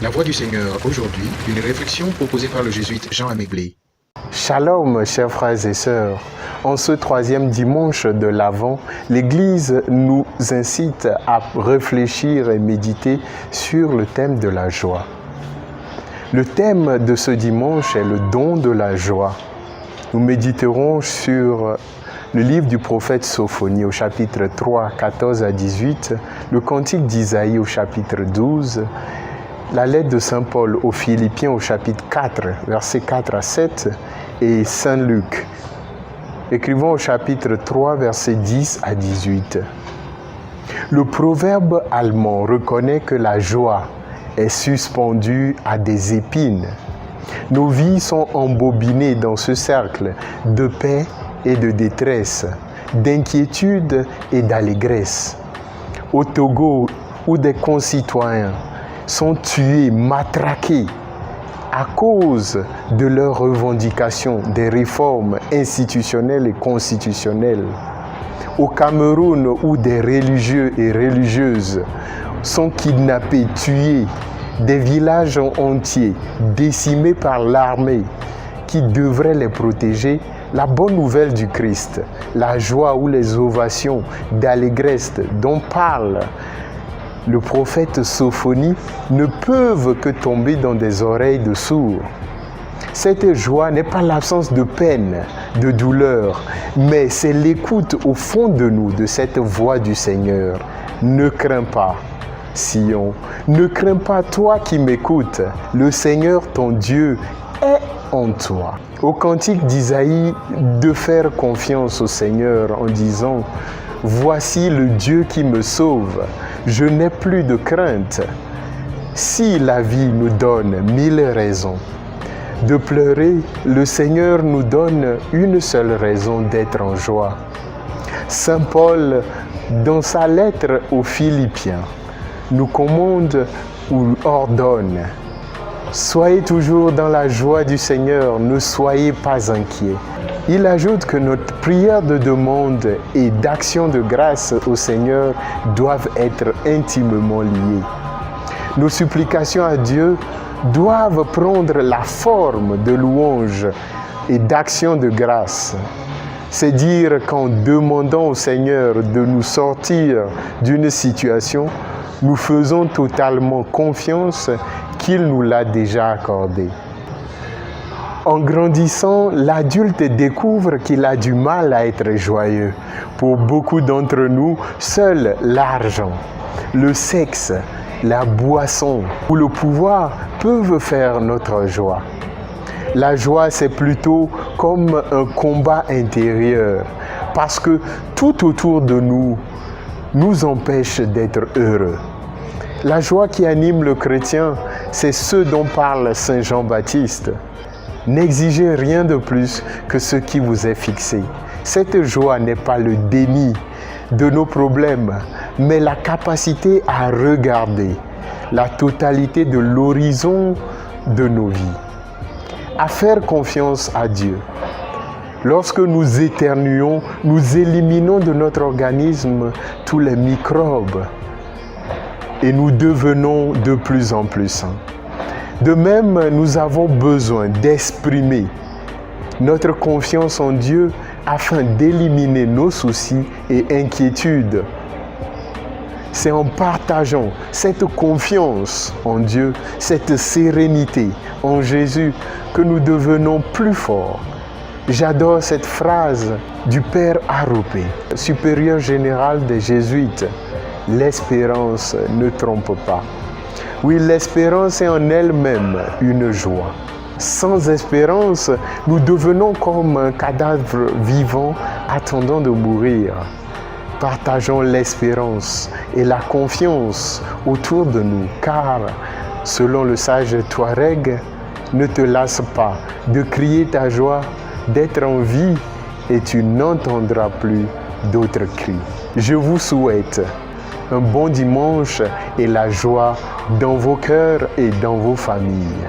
La Voix du Seigneur, aujourd'hui, une réflexion proposée par le jésuite Jean Améblé. Shalom, chers frères et sœurs. En ce troisième dimanche de l'Avent, l'Église nous incite à réfléchir et méditer sur le thème de la joie. Le thème de ce dimanche est le don de la joie. Nous méditerons sur le livre du prophète Sophonie au chapitre 3, 14 à 18, le cantique d'Isaïe au chapitre 12, la lettre de Saint Paul aux Philippiens au chapitre 4, versets 4 à 7, et Saint Luc, écrivant au chapitre 3, versets 10 à 18. Le proverbe allemand reconnaît que la joie est suspendue à des épines. Nos vies sont embobinées dans ce cercle de paix et de détresse, d'inquiétude et d'allégresse. Au Togo, où des concitoyens sont tués, matraqués à cause de leurs revendications des réformes institutionnelles et constitutionnelles. Au Cameroun, où des religieux et religieuses sont kidnappés, tués, des villages entiers décimés par l'armée qui devrait les protéger, la bonne nouvelle du Christ, la joie ou les ovations d'allégresse dont parle le prophète Sophonie ne peuvent que tomber dans des oreilles de sourds. Cette joie n'est pas l'absence de peine, de douleur, mais c'est l'écoute au fond de nous de cette voix du Seigneur. Ne crains pas, Sion, ne crains pas toi qui m'écoutes, le Seigneur ton Dieu est en toi. Au cantique d'Isaïe, de faire confiance au Seigneur en disant « Voici le Dieu qui me sauve, je n'ai plus de crainte. » Si la vie nous donne 1000 raisons de pleurer, le Seigneur nous donne une seule raison d'être en joie. Saint Paul, dans sa lettre aux Philippiens, nous commande ou ordonne « Soyez toujours dans la joie du Seigneur, ne soyez pas inquiets. » Il ajoute que notre prière de demande et d'action de grâce au Seigneur doivent être intimement liées. Nos supplications à Dieu doivent prendre la forme de louange et d'action de grâce. C'est dire qu'en demandant au Seigneur de nous sortir d'une situation, nous faisons totalement confiance qu'il nous l'a déjà accordée. En grandissant, l'adulte découvre qu'il a du mal à être joyeux. Pour beaucoup d'entre nous, seul l'argent, le sexe, la boisson ou le pouvoir peuvent faire notre joie. La joie, c'est plutôt comme un combat intérieur, parce que tout autour de nous nous empêche d'être heureux. La joie qui anime le chrétien, c'est ce dont parle Saint Jean-Baptiste. N'exigez rien de plus que ce qui vous est fixé. Cette joie n'est pas le déni de nos problèmes, mais la capacité à regarder la totalité de l'horizon de nos vies, à faire confiance à Dieu. Lorsque nous éternuons, nous éliminons de notre organisme tous les microbes et nous devenons de plus en plus sains. De même, nous avons besoin d'exprimer notre confiance en Dieu afin d'éliminer nos soucis et inquiétudes. C'est en partageant cette confiance en Dieu, cette sérénité en Jésus que nous devenons plus forts. J'adore cette phrase du Père Arrupé, supérieur général des Jésuites. L'espérance ne trompe pas. Oui, l'espérance est en elle-même une joie. Sans espérance, nous devenons comme un cadavre vivant attendant de mourir. Partageons l'espérance et la confiance autour de nous, car, selon le sage Touareg, ne te lasse pas de crier ta joie, d'être en vie, et tu n'entendras plus d'autres cris. Je vous souhaite un bon dimanche et la joie dans vos cœurs et dans vos familles.